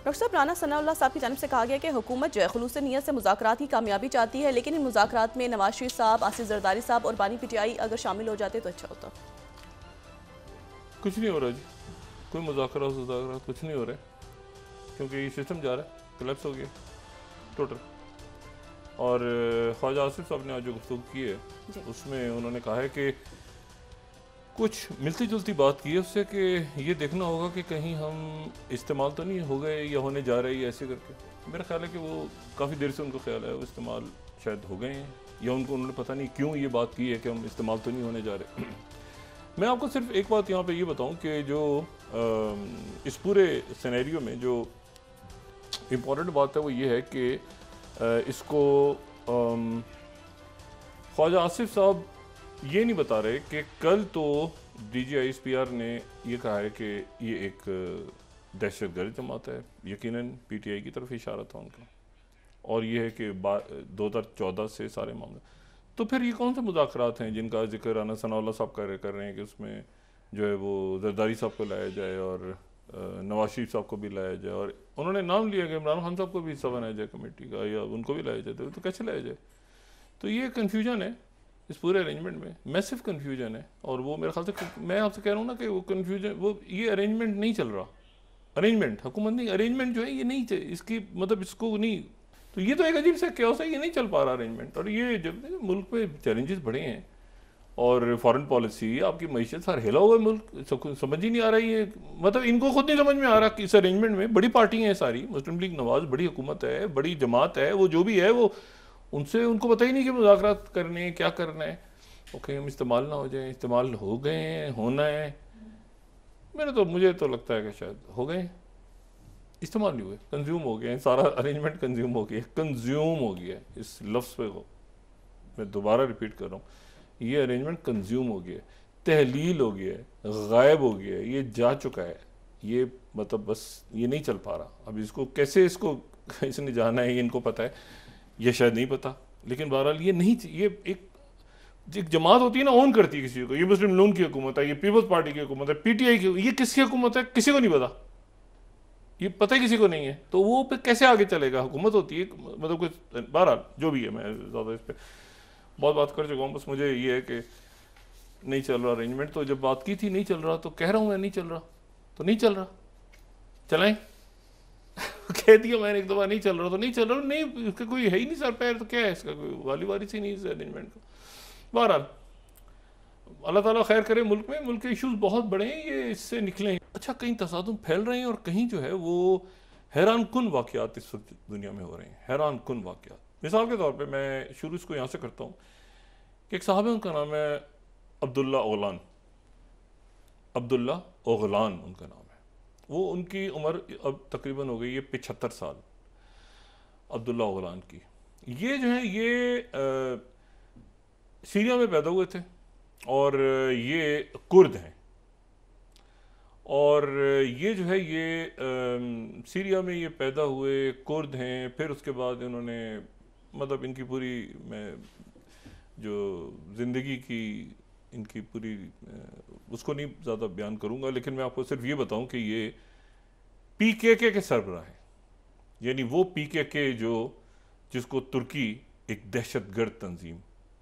Doctor साहब, राना सनाउल्लाह साहब की जानिब से कहा गया कि हुकूमत जो है खुलूस नीयत से मुज़ाकरात की कामयाबी चाहती है, लेकिन इन मुज़ाकरात में नवाज शरीफ साहब, आसिफ जरदारी साहब और बानी पीटीआई अगर शामिल हो जाते तो अच्छा होता। कुछ नहीं हो रहा जी, कोई मुज़ाकरा कुछ नहीं हो रहा है, क्योंकि ये सिस्टम जा रहा है, कोलैप्स हो गया टोटल। और ख्वाजा आसिफ साहब ने आज जो गुफ्तगू की है उसमें उन्होंने कहा है कि कुछ मिलती जुलती बात की है उससे कि ये देखना होगा कि कहीं हम इस्तेमाल तो नहीं हो गए या होने जा रहे हैं ऐसे करके। मेरा ख्याल है कि वो काफ़ी देर से उनको ख्याल है वो इस्तेमाल शायद हो गए हैं, या उन्होंने पता नहीं क्यों ये बात की है कि हम इस्तेमाल तो नहीं होने जा रहे। मैं आपको सिर्फ एक बात यहाँ पे ये बताऊँ कि जो इस पूरे सिनेरियो में जो इम्पोर्टेंट बात है वो ये है कि इसको ख्वाजा आसिफ साहब ये नहीं बता रहे कि कल तो DGISPR ने ये कहा है कि ये एक दहशतगर्द जमात है, यकीनन PTI की तरफ इशारा था उनका, और ये है कि 2014 से सारे मामले। तो फिर ये कौन से मुज़ाकरात हैं जिनका जिक्र राना सनाउल्लाह साहब कर रहे हैं कि उसमें जो है वो जरदारी साहब को लाया जाए और नवाज शरीफ साहब को भी लाया जाए, और उन्होंने नाम लिया कि इमरान खान साहब को भी हिस्सा बनाया जाए कमेटी का या उनको भी लाया जाए, तो कैसे लाया जाए? तो ये कन्फ्यूजन है इस पूरे अरेंजमेंट में, मैसिव कन्फ्यूजन है। और वो मेरे ख्याल से, मैं आपसे कह रहा हूँ ना कि वो कन्फ्यूजन, वो ये अरेंजमेंट नहीं चल रहा, अरेंजमेंट हुकूमत नहीं, अरेंजमेंट जो है ये नहीं, इसकी मतलब इसको नहीं, तो ये तो एक अजीब सा क्योस है, ये नहीं चल पा रहा अरेंजमेंट। और ये जब मुल्क में चैलेंजेस बड़े हैं और फॉरेन पॉलिसी, आपकी मईशत सारा हिला हुआ है मुल्क, समझ ही नहीं आ रही है, मतलब इनको खुद नहीं समझ में आ रहा कि इस अरेंजमेंट में बड़ी पार्टियाँ हैं सारी, मुस्लिम लीग नवाज बड़ी हुकूमत है, बड़ी जमात है, वो जो भी है वो उनसे उनको पता ही नहीं कि मुज़ाकरात करने हैं, क्या करना है, ओके हम इस्तेमाल ना हो जाए, इस्तेमाल हो गए हैं, होना है। मुझे तो लगता है कि शायद हो गए, इस्तेमाल नहीं हुए, कंज्यूम हो गए हैं, सारा अरेंजमेंट कंज्यूम हो गया, कंज्यूम हो गया, इस लफ्ज़ पे मैं दोबारा रिपीट कर रहा हूँ, ये अरेंजमेंट कंज्यूम हो गया, तहलील हो गया, गायब हो गया, ये जा चुका है, ये मतलब बस ये नहीं चल पा रहा। अब इसको कैसे इसको इसने जाना है, ये इनको पता है, ये शायद नहीं पता, लेकिन बहरहाल ये नहीं, ये एक जमात होती है ना, ऑन करती है किसी को, ये मुस्लिम नून की हुकूमत है, ये पीपल्स पार्टी की हुकूमत है, PTI की, ये किसकी हुकूमत है किसी को नहीं पता, ये पता ही किसी को नहीं है, तो वो पे कैसे आगे चलेगा? हुकूमत होती है, मतलब कुछ, बहरहाल जो भी है, मैं ज़्यादा इस पर बहुत बात कर चुका हूँ, बस मुझे ये है कि नहीं चल रहा अरेंजमेंट। तो जब बात की थी नहीं चल रहा, तो कह रहा हूँ मैं नहीं चल रहा, तो नहीं चल रहा, चलाएं कह दिया मैंने एक दफ़ा नहीं चल रहा, तो नहीं चल रहा, नहीं इसका कोई है ही नहीं सर पैर, तो क्या है इसका, कोई वाली वारी से नहीं इस अरेंजमेंट का। बहरहाल अल्लाह ताला खैर करे, मुल्क के इश्यूज बहुत बड़े हैं, ये इससे निकलें। अच्छा, कहीं तसादुम फैल रहे हैं और कहीं जो है वो हैरान कुन वाक़यात इस वक्त दुनिया में हो रहे हैं, हैरान कुन वाक़यात। मिसाल के तौर पे मैं शुरू इसको यहाँ से करता हूँ कि एक साहब है, उनका नाम है अब्दुल्ला ओगलान, अब्दुल्ला ओगलान उनका नाम है। वो उनकी उम्र अब तकरीबन हो गई है 75 साल अब्दुल्ला ओगलान की। ये जो है ये सीरिया में पैदा हुए थे और ये कुर्द हैं, और ये जो है ये सीरिया में ये पैदा हुए कुर्द हैं। फिर उसके बाद इन्होंने मतलब इनकी पूरी, मैं जो ज़िंदगी की इनकी पूरी उसको नहीं ज़्यादा बयान करूँगा, लेकिन मैं आपको सिर्फ ये बताऊँ कि ये PKK के सरबराह हैं, यानी वो PKK जिसको तुर्की एक दहशतगर्द तंजीम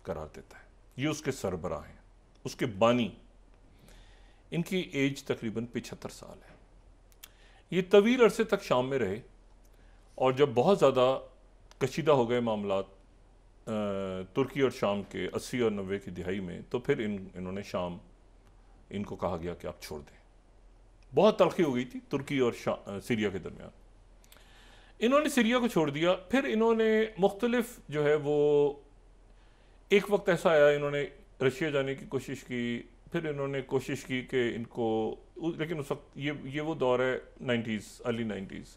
करार देता है, ये उसके सरबराह हैं, उसके बानी। इनकी एज तकरीबन 75 साल है। ये तवील अरसे तक शाम में रहे, और जब बहुत ज़्यादा कशीदा हो गए मामलात तुर्की और शाम के 80 और 90 की दिहाई में, तो फिर इन्होंने शाम, इनको कहा गया कि आप छोड़ दें। बहुत तलखी हो गई थी तुर्की और सीरिया के दरमियान, इन्होंने सीरिया को छोड़ दिया। फिर इन्होंने मुख्तलिफ जो है वो, एक वक्त ऐसा आया इन्होंने रशिया जाने की कोशिश की, फिर इन्होंने कोशिश की कि इनको, लेकिन उस वक्त ये वो दौर है 90s, अर्ली 90s,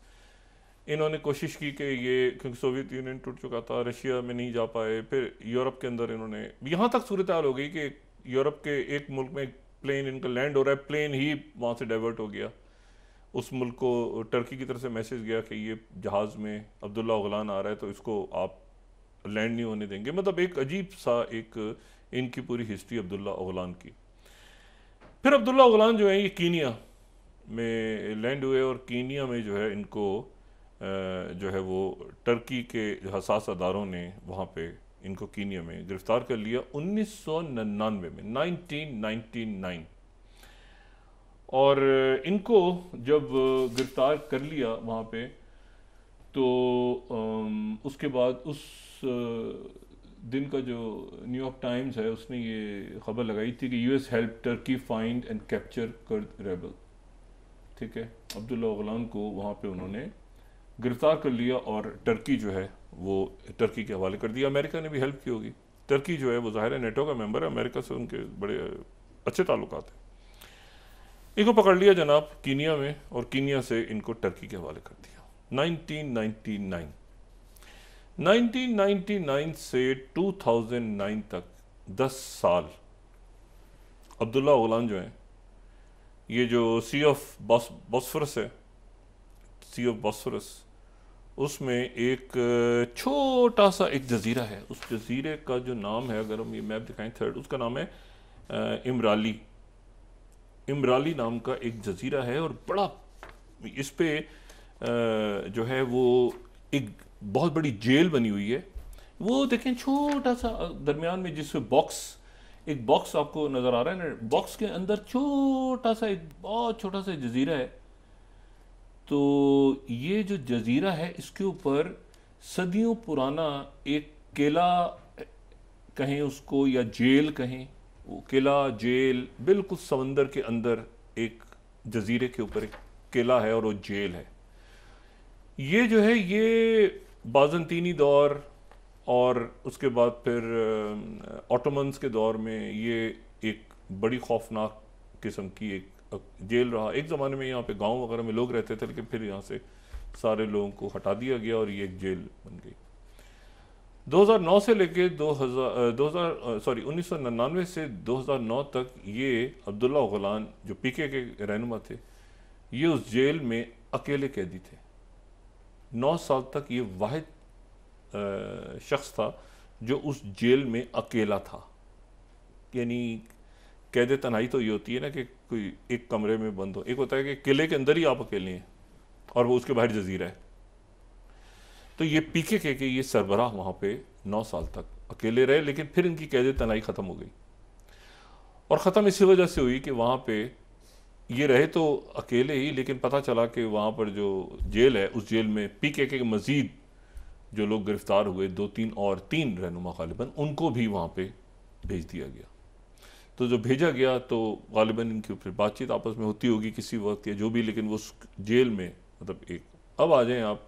इन्होंने कोशिश की कि ये, क्योंकि सोवियत यूनियन टूट चुका था, रशिया में नहीं जा पाए। फिर यूरोप के अंदर इन्होंने, यहाँ तक सूरत हाल हो गई कि यूरोप के एक मुल्क में प्लेन इनका लैंड हो रहा है, प्लेन ही वहाँ से डाइवर्ट हो गया, उस मुल्क को टर्की की तरफ से मैसेज गया कि ये जहाज़ में अब्दुल्ला ओगलान आ रहा है, तो इसको आप लैंड नहीं होने देंगे। मतलब एक अजीब सा एक इनकी पूरी हिस्ट्री अब्दुल्ला ओगलान की। फिर अब्दुल्ला ओगलान जो है ये कीनिया में लैंड हुए, और कीनिया में जो है इनको जो है वो टर्की के हसास अदारों ने वहाँ पे इनको कीनिया में गिरफ्तार कर लिया 1999 में, 1999। और इनको जब गिरफ्तार कर लिया वहाँ पे, तो उसके बाद उस दिन का जो न्यूयॉर्क टाइम्स है उसने ये खबर लगाई थी कि US help Turkey find and capture Kurd rebel. ठीक है, अब्दुल्ला ओगलान को वहाँ पे उन्होंने गिरफ्तार कर लिया और टर्की जो है वो टर्की के हवाले कर दिया। अमेरिका ने भी हेल्प की होगी। टर्की जो है वो ज़ाहिर है नेटो का मेंबर है, अमेरिका से उनके बड़े अच्छे ताल्लुकात हैं। इनको पकड़ लिया जनाब कीनिया में और कीनिया से इनको टर्की के हवाले कर दिया 1999। 1999 से 2009 तक 10 साल अब्दुल्ला ओगलान जो हैं, ये जो सी ऑफ बॉस्फोरस है, सी ऑफ बॉस्फोरस, उसमें एक छोटा सा एक जजीरा है। उस जजीरे का जो नाम है, अगर हम ये मैप दिखाएं थर्ड, उसका नाम है इमराली। इमराली नाम का एक जजीरा है और बड़ा इस पे जो है वो एक बहुत बड़ी जेल बनी हुई है। वो देखें छोटा सा दरमियान में जिसमें एक बॉक्स आपको नजर आ रहा है ना, बॉक्स के अंदर छोटा सा एक बहुत छोटा सा जजीरा है। तो ये जो जजीरा है इसके ऊपर सदियों पुराना एक किला कहें उसको या जेल कहें, वो किला जेल बिल्कुल समंदर के अंदर एक जजीरे के ऊपर एक किला है और वो जेल है। ये जो है ये बाज़ंतीनी दौर और उसके बाद फिर ऑटोमन्स के दौर में ये एक बड़ी खौफनाक किस्म की एक जेल रहा। एक ज़माने में यहाँ पे गांव वगैरह में लोग रहते थे, लेकिन फिर यहाँ से सारे लोगों को हटा दिया गया और ये एक जेल बन गई। 2009 से लेके 1999 से 2009 तक ये अब्दुल्ला ओगलान जो पीके के रहनुमा थे, ये उस जेल में अकेले कैदी थे। 9 साल तक ये वाहिद शख्स था जो उस जेल में अकेला था। यानी कैद तन्हाई तो ये होती है ना कि कोई एक कमरे में बंद हो, एक होता है कि किले के अंदर ही आप अकेले हैं और वो उसके बाहर जजीरा है। तो ये पीके के ये सरबराह वहाँ पे 9 साल तक अकेले रहे, लेकिन फिर इनकी कैद तन्हाई ख़त्म हो गई। और ख़त्म इसी वजह से हुई कि वहाँ पे ये रहे तो अकेले ही, लेकिन पता चला कि वहाँ पर जो जेल है उस जेल में पीके के मज़ीद जो लोग गिरफ्तार हुए, 2-3 और 3 रहनुमा गालिबन, उनको भी वहाँ पे भेज दिया गया। तो जो भेजा गया तो गालिबन इनके ऊपर बातचीत आपस में होती होगी किसी वक्त या जो भी, लेकिन वो जेल में मतलब एक अब आ जाएं आप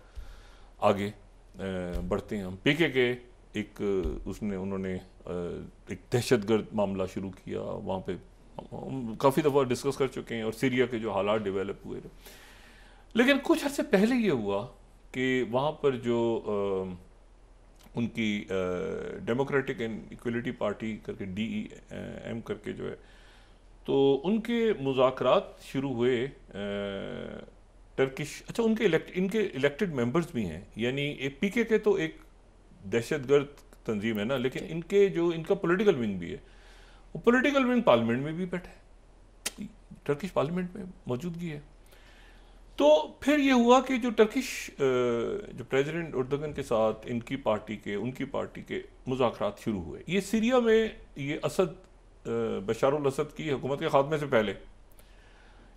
आगे बढ़ते हैं हम। पीके के एक उन्होंने एक दहशतगर्द मामला शुरू किया। वहाँ पे काफ़ी दफ़ा डिस्कस कर चुके हैं और सीरिया के जो हालात डेवलप हुए थे। लेकिन कुछ अर्से पहले ये हुआ कि वहाँ पर जो उनकी डेमोक्रेटिक एंड इक्वलिटी पार्टी करके DEM करके जो है, तो उनके मुज़ाकरात शुरू हुए टर्किश, अच्छा इनके इलेक्टेड मेंबर्स भी हैं। यानी पीके के तो एक दहशतगर्द तंजीम है ना, लेकिन इनका पॉलिटिकल विंग भी है। वो पॉलिटिकल विंग पार्लियामेंट में भी बैठे, टर्किश पार्लियामेंट में मौजूदगी है। तो फिर ये हुआ कि जो टर्किश जो प्रेसिडेंट एर्दोगन के साथ उनकी पार्टी के मुज़ाकरात शुरू हुए। ये सीरिया में ये बशार अल असद की हुकूमत के खात्मे से पहले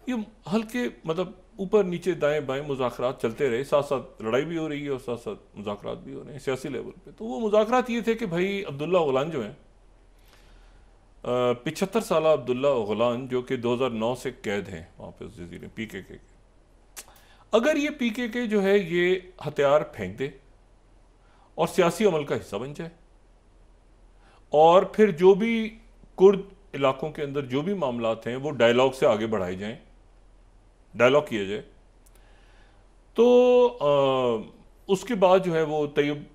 ये हल्के मतलब ऊपर नीचे दाएं बाएं मुज़ाकरात चलते रहे, साथ साथ लड़ाई भी हो रही है और साथ साथ मुज़ाकरात भी हो रहे हैं सियासी लेवल पे। तो वो मुज़ाकरात ये थे कि भाई अब्दुल्ला ओगलान जो हैं 75 साल अब्दुल्ला ओगलान जो कि 2009 से कैद हैं वहाँ पे उस जजीरे पीके के, अगर ये पीके के जो है ये हथियार फेंक दे और सियासी अमल का हिस्सा बन जाए और फिर जो भी कुर्द इलाकों के अंदर जो भी मामलात हैं वो डायलॉग से आगे बढ़ाए जाएं, डायलॉग किया जाए, तो उसके बाद जो है वो तैयब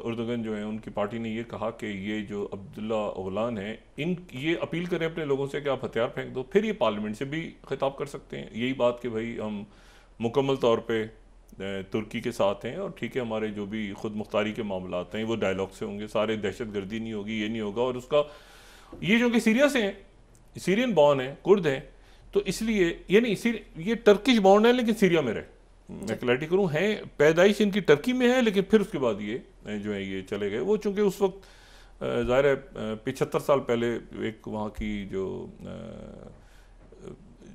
एर्दोगन जो है उनकी पार्टी ने ये कहा कि ये जो अब्दुल्ला ओगलान है ये अपील करें अपने लोगों से कि आप हथियार फेंक दो, फिर ये पार्लियामेंट से भी खिताब कर सकते हैं यही बात कि भाई हम मुकम्मल तौर पे तुर्की के साथ हैं और ठीक है हमारे जो भी खुद मुख्तारी के मामलात हैं वो डायलॉग से होंगे, सारे दहशत गर्दी नहीं होगी, ये नहीं होगा। और उसका ये जो कि सीरिया से हैं, सीरियन बॉर्न है, कुर्द हैं, तो इसलिए ये नहीं ये टर्किश बॉर्न है लेकिन सीरिया में रहे, मैं क्लैरिटी करूँ, हैं पैदाइश इनकी टर्की में है, लेकिन फिर उसके बाद ये जो है ये चले गए। वो चूँकि उस वक्त ज़ाहिर है 75 साल पहले एक वहाँ की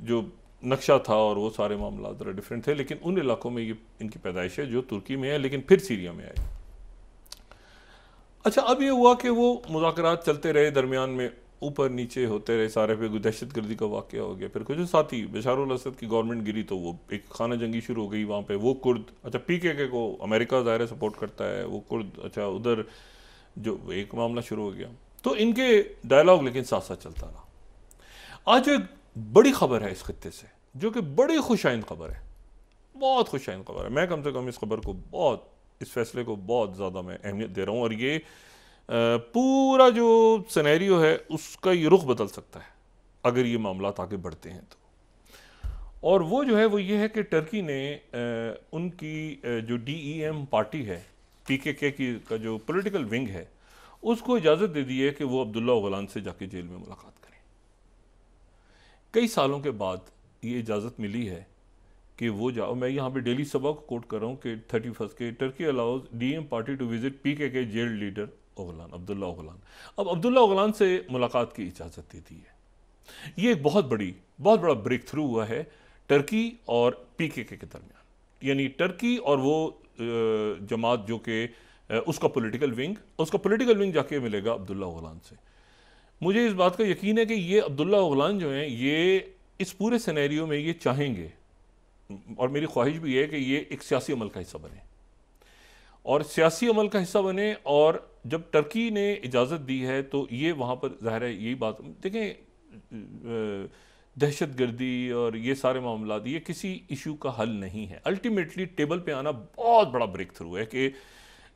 जो नक्शा था और वो सारे मामला ज़रा डिफरेंट थे, लेकिन उन इलाकों में ये इनकी पैदाइश है जो तुर्की में है, लेकिन फिर सीरिया में आए। अच्छा, अब ये हुआ कि वो मुज़ाकरात चलते रहे, दरमियान में ऊपर नीचे होते रहे सारे, पे दहशत गर्दी का वाक़या हो गया, फिर कुछ साथी बशारुल असद की गवर्नमेंट गिरी तो वो एक खाना जंगी शुरू हो गई वहाँ पे। वो कुर्द, अच्छा PKK को अमेरिका ज़ाहिर सपोर्ट करता है, वो कुर्द, अच्छा उधर जो एक मामला शुरू हो गया। तो इनके डायलॉग लेकिन साथ साथ चलता रहा। आज जो एक बड़ी खबर है इस खत्ते से, जो कि बड़ी खुशाइंद खबर है, बहुत खुशाइंद खबर है, मैं कम से कम इस खबर को बहुत, इस फैसले को बहुत ज़्यादा मैं अहमियत दे रहा हूँ, और ये पूरा जो सिनेरियो है उसका ये रुख बदल सकता है अगर ये मामला आगे बढ़ते हैं तो। और वो जो है वो ये है कि टर्की ने उनकी जो DEM पार्टी है, PKK की का जो पॉलिटिकल विंग है, उसको इजाज़त दे दी है कि वो अब्दुल्ला ओगलान से जाके जेल में मुलाकात करें। कई सालों के बाद ये इजाज़त मिली है कि वो जाओ। मैं यहाँ पे डेली सभा को कोट कर रहा हूँ कि 31 के Turkey allows DEM party to visit PKK jail leader Ocalan, Abdullah Ocalan. अब अब्दुल्ला ओगलान से मुलाकात की इजाज़त दे दी है। ये एक बहुत बड़ा ब्रेक थ्रू हुआ है टर्की और PKK के दरमियान, यानी टर्की और वो जमात जो कि उसका पॉलिटिकल विंग जाके मिलेगा अब्दुल्ला ओगलान से। मुझे इस बात का यकीन है कि ये अब्दुल्ला ओगलान जो हैं ये इस पूरे सिनेरियो में ये चाहेंगे, और मेरी ख्वाहिश भी है कि ये एक सियासी अमल का हिस्सा बने, और सियासी अमल का हिस्सा बने। और जब टर्की ने इजाज़त दी है तो ये वहाँ पर ज़ाहिर है यही बात, देखें दहशत गर्दी और ये सारे मामला ये किसी इशू का हल नहीं है। अल्टीमेटली टेबल पे आना बहुत बड़ा ब्रेक थ्रू है कि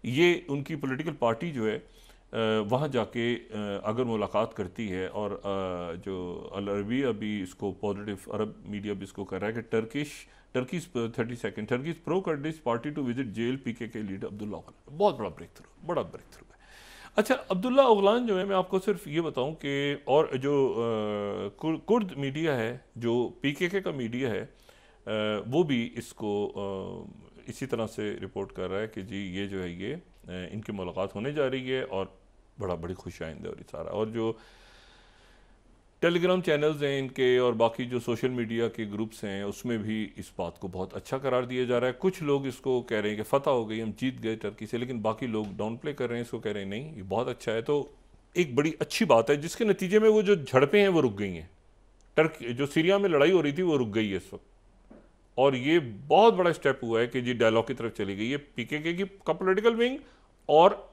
ये उनकी पॉलिटिकल पार्टी जो है वहाँ जाके अगर मुलाकात करती है, और जो अल अरबी अभी इसको पॉजिटिव अरब मीडिया भी इसको कर रहा है कि Turkey's 32 pro Kurdish party to visit jail PKK leader Abdullah Ocalan. बहुत बड़ा ब्रेक थ्रू है। अच्छा, अब्दुल्ला ओगलान जो है, मैं आपको सिर्फ ये बताऊं कि और जो कुर्द मीडिया है, जो PKK का मीडिया है, वो भी इसको इसी तरह से रिपोर्ट कर रहा है कि जी ये जो है ये इनकी मुलाकात होने जा रही है, और बड़ी खुशाइंद है। और ये सारा, और जो टेलीग्राम चैनल्स हैं इनके और बाकी जो सोशल मीडिया के ग्रुप्स हैं उसमें भी इस बात को बहुत अच्छा करार दिया जा रहा है। कुछ लोग इसको कह रहे हैं कि फतह हो गई, हम जीत गए टर्की से, लेकिन बाकी लोग डाउन प्ले कर रहे हैं इसको, कह रहे हैं नहीं ये बहुत अच्छा है। तो एक बड़ी अच्छी बात है, जिसके नतीजे में वो जो झड़पें हैं वो रुक गई हैं। टर्की जो सीरिया में लड़ाई हो रही थी वो रुक गई है इस वक्त, और ये बहुत बड़ा स्टेप हुआ है कि जी डायलॉग की तरफ चली गई है। PKK का पॉलिटिकल विंग और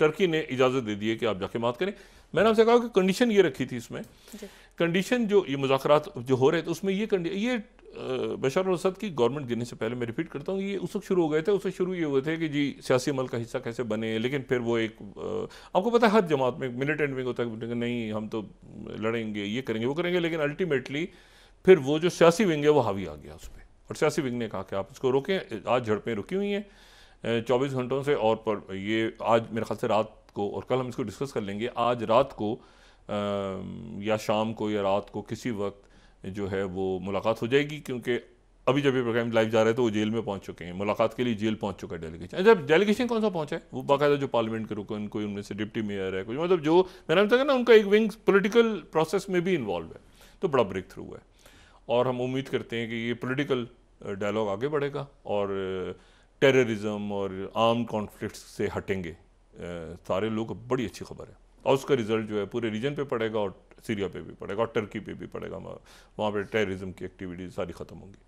टर्की ने इजाज़त दे दी है कि आप जाके बात करें। मैंने आपसे कहा कि कंडीशन ये रखी थी इसमें, कंडीशन जो ये मुज़ाकरात जो हो रहे थे उसमें ये बशर अल असद की गवर्नमेंट गिरने से पहले, मैं रिपीट करता हूँ, ये उस वक्त शुरू हो गए थे। उससे शुरू ये हुए थे कि जी सियासी अमल का हिस्सा कैसे बने, लेकिन फिर वो एक आपको पता है हर जमात में मिलिटेंट विंग होता है, नहीं हम तो लड़ेंगे, ये करेंगे वो करेंगे, लेकिन अल्टीमेटली फिर वो जो सियासी विंग है वो हावी आ गया उस पर, और सियासी विंग ने कहा कि आप इसको रोकें। आज झड़पें रुकी हुई हैं 24 घंटों से, और पर ये आज मेरे ख्याल से रात को, और कल हम इसको डिस्कस कर लेंगे, आज रात को या शाम को या रात को किसी वक्त जो है वो मुलाकात हो जाएगी, क्योंकि अभी जब ये प्रोग्राम लाइव जा रहा है तो वो जेल में पहुंच चुके हैं, मुलाकात के लिए जेल पहुंच चुका है डेलीगेशन। जब डेलीगेशन कौन सा पहुंचा है, वो बाकायदा जो पार्लियामेंट के रुकन, कोई उनमें से डिप्टी मेयर है, कुछ मतलब जो मैंने बताया ना उनका एक विंग पॉलिटिकल प्रोसेस में भी इन्वॉल्व है। तो बड़ा ब्रेक थ्रू है, और हम उम्मीद करते हैं कि ये पॉलिटिकल डायलॉग आगे बढ़ेगा और टेररिज्म और आर्म्ड कॉन्फ्लिक्ट से हटेंगे सारे लोग। बड़ी अच्छी खबर है, और उसका रिजल्ट जो है पूरे रीजन पे पड़ेगा, और सीरिया पे भी पड़ेगा, और टर्की पे भी पड़ेगा। वहाँ पे टेररिज्म की एक्टिविटीज सारी ख़त्म होंगी।